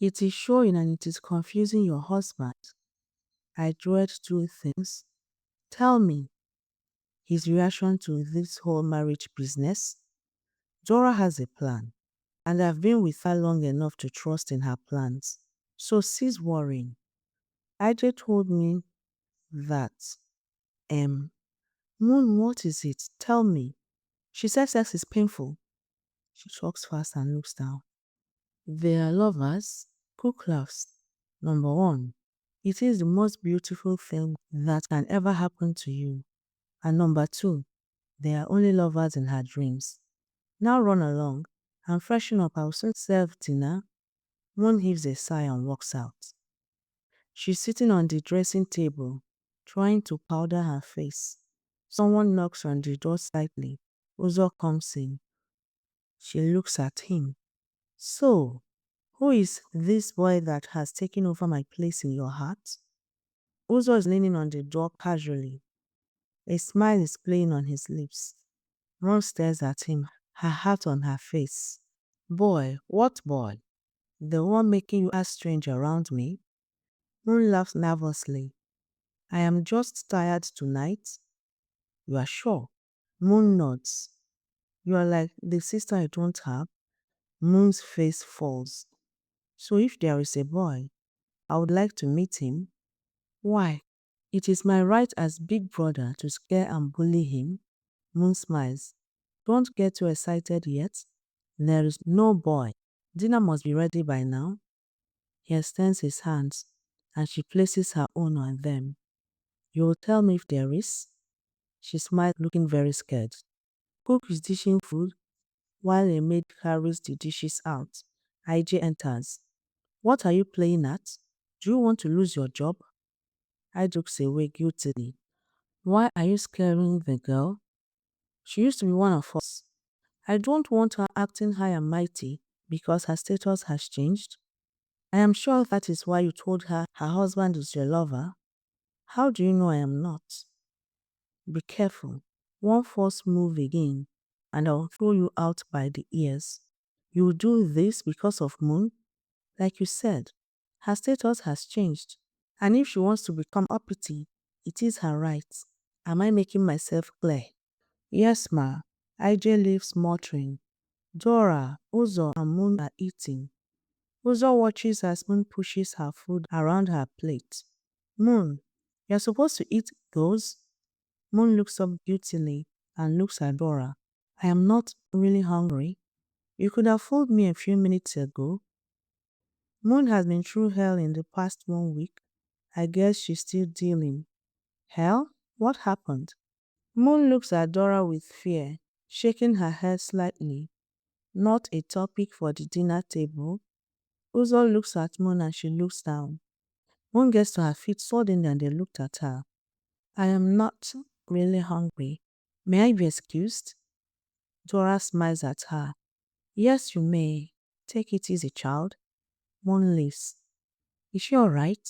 It is showing and it is confusing your husband. I dread two things. Tell me his reaction to this whole marriage business. Dora has a plan, and I've been with her long enough to trust in her plans. So cease worrying. IJ told me that, um, Moon, what is it? Tell me. She says sex is painful. She talks fast and looks down. They are lovers. Cook laughs. Number one, it is the most beautiful thing that can ever happen to you. And number two, they are only lovers in her dreams. Now run along and freshen up. I'll soon serve dinner. Moon heaves a sigh and walks out. She's sitting on the dressing table, trying to powder her face. Someone knocks on the door slightly. Uzo comes in. She looks at him. So, who is this boy that has taken over my place in your heart? Uzo is leaning on the door casually. A smile is playing on his lips. Ron stares at him, her heart on her face. Boy, what boy? The one making you act strange around me? Moon laughs nervously. I am just tired tonight. You are sure? Moon nods. You are like the sister I don't have. Moon's face falls. So if there is a boy, I would like to meet him. Why? It is my right as big brother to scare and bully him. Moon smiles. Don't get too excited yet. There is no boy. Dinner must be ready by now. He extends his hands, and she places her own on them. You will tell me if there is? She smiled, looking very scared. Cook is dishing food, while a maid carries the dishes out. IJ enters. What are you playing at? Do you want to lose your job? I looks away guiltily. Why are you scaring the girl? She used to be one of us. I don't want her acting high and mighty because her status has changed. I am sure that is why you told her her husband is your lover. How do you know I am not? Be careful. One false move again, and I'll throw you out by the ears. You will do this because of Moon? Like you said, her status has changed. And if she wants to become uppity, it is her right. Am I making myself clear? Yes, ma. IJ leaves muttering. Dora, Uzo, and Moon are eating. Uzo watches as Moon pushes her food around her plate. Moon, you're supposed to eat those. Moon looks up guiltily and looks at Dora. I am not really hungry. You could have fooled me a few minutes ago. Moon has been through hell in the past 1 week. I guess she's still dealing. Hell? What happened? Moon looks at Dora with fear, shaking her head slightly. Not a topic for the dinner table. Uzo looks at Moon and she looks down. Moon gets to her feet suddenly and they looked at her. I am not really hungry. May I be excused? Dora smiles at her. Yes, you may. Take it easy, child. Moon leaves. Is she all right?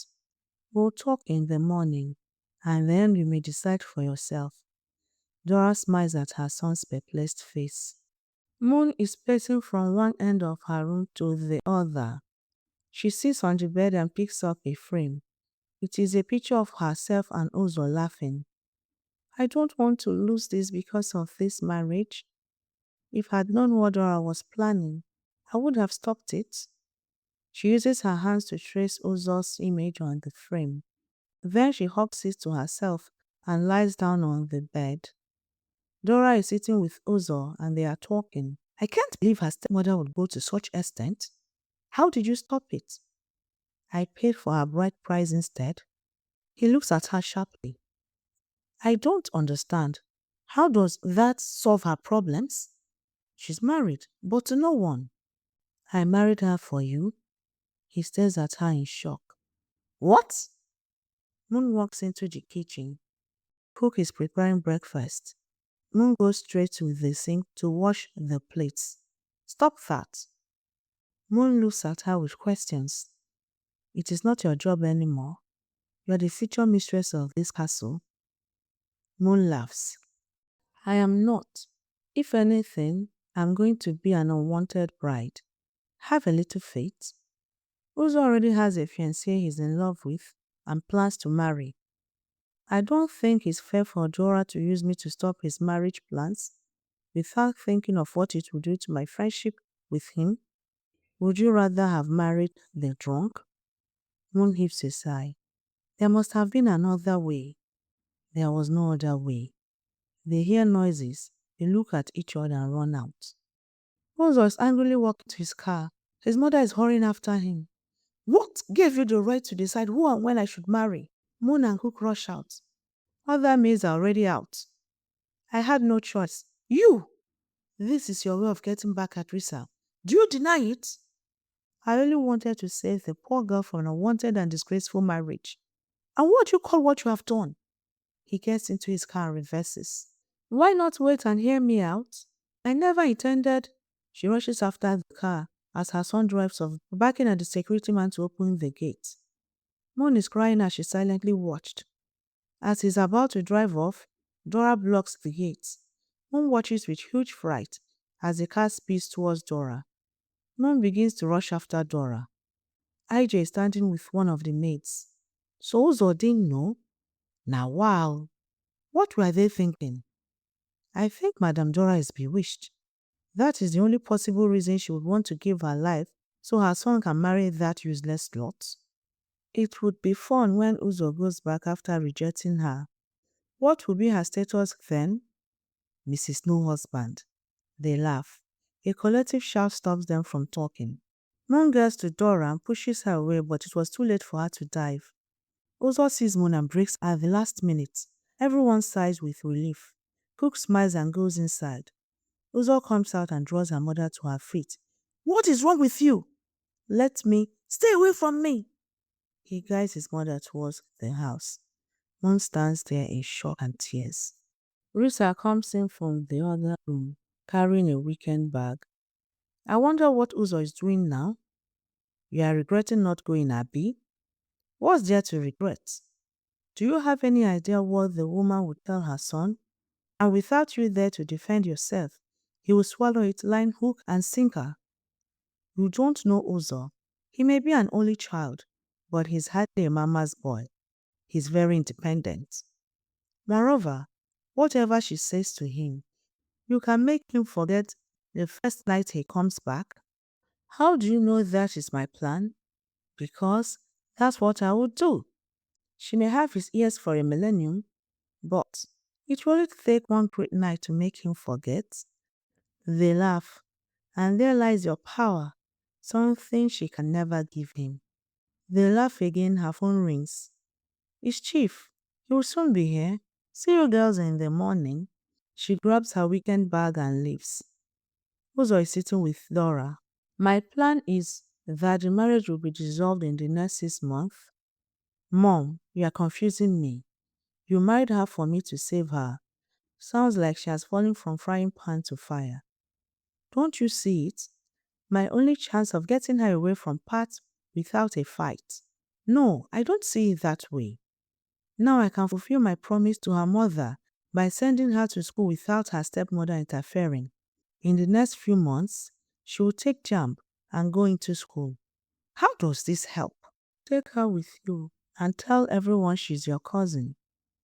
We'll talk in the morning, and then you may decide for yourself. Dora smiles at her son's perplexed face. Moon is pacing from one end of her room to the other. She sits on the bed and picks up a frame. It is a picture of herself and Uzo laughing. I don't want to lose this because of this marriage. If I had known what Dora was planning, I would have stopped it. She uses her hands to trace Uzo's image on the frame. Then she hugs it to herself and lies down on the bed. Dora is sitting with Uzo and they are talking. I can't believe her stepmother would go to such extent. How did you stop it? I paid for her bride price instead. He looks at her sharply. I don't understand. How does that solve her problems? She's married, but to no one. I married her for you. He stares at her in shock. What? Moon walks into the kitchen. Cook is preparing breakfast. Moon goes straight to the sink to wash the plates. Stop that. Moon looks at her with questions. It is not your job anymore. You are the future mistress of this castle. Moon laughs. I am not. If anything, I'm going to be an unwanted bride. Have a little faith. Uzo already has a fiancée he's in love with and plans to marry. I don't think it's fair for Dora to use me to stop his marriage plans without thinking of what it would do to my friendship with him. Would you rather have married the drunk? Moon heaves a sigh. There must have been another way. There was no other way. They hear noises, they look at each other and run out. Uzo is angrily walking to his car. His mother is hurrying after him. What gave you the right to decide who and when I should marry? Moon and Cook rush out. Other maids are already out. I had no choice. You! This is your way of getting back at Risa. Do you deny it? I only wanted to save the poor girl from an unwanted and disgraceful marriage. And what do you call what you have done? He gets into his car and reverses. Why not wait and hear me out? I never intended. She rushes after the car as her son drives off, barking at the security man to open the gate. Moon is crying as she silently watched. As he's about to drive off, Dora blocks the gate. Moon watches with huge fright as the car speeds towards Dora. Moon begins to rush after Dora. IJ is standing with one of the maids. So Uzo didn't know? Now wow! What were they thinking? I think Madame Dora is bewitched. That is the only possible reason she would want to give her life so her son can marry that useless lot. It would be fun when Uzo goes back after rejecting her. What will be her status then? Mrs. No Husband. They laugh. A collective shout stops them from talking. Moon gets to Dora and pushes her away, but it was too late for her to dive. Uzo sees Moon and breaks at the last minute. Everyone sighs with relief. Cook smiles and goes inside. Uzo comes out and draws her mother to her feet. What is wrong with you? Let me. Stay away from me. He guides his mother towards the house. Moon stands there in shock and tears. Risa comes in from the other room, carrying a weekend bag. I wonder what Uzo is doing now. You are regretting not going, Abby? What's there to regret? Do you have any idea what the woman would tell her son? And without you there to defend yourself, he will swallow it line, hook, and sinker. You don't know Uzo. He may be an only child, but he's hardly a mama's boy. He's very independent. Moreover, whatever she says to him, you can make him forget the first night he comes back. How do you know that is my plan? Because that's what I would do. She may have his ears for a millennium, but it will take one great night to make him forget. They laugh, and there lies your power, something she can never give him. They laugh again, her phone rings. It's Chief. He will soon be here. See you girls in the morning. She grabs her weekend bag and leaves. Uzo is sitting with Dora. My plan is that the marriage will be dissolved in the next 6 months. Mom, you are confusing me. You married her for me to save her. Sounds like she has fallen from frying pan to fire. Don't you see it? My only chance of getting her away from Pat without a fight. No, I don't see it that way. Now I can fulfill my promise to her mother by sending her to school without her stepmother interfering. In the next few months, she will take jump and go into school. How does this help? Take her with you and tell everyone she's your cousin.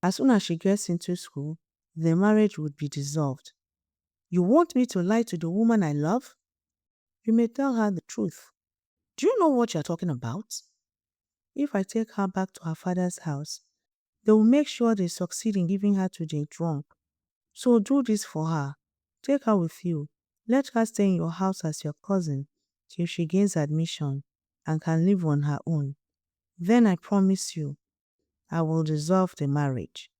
As soon as she gets into school, the marriage would be dissolved. You want me to lie to the woman I love? You may tell her the truth. Do you know what you're talking about? If I take her back to her father's house, they will make sure they succeed in giving her to the drunk. So do this for her. Take her with you. Let her stay in your house as your cousin till she gains admission and can live on her own. Then I promise you, I will dissolve the marriage.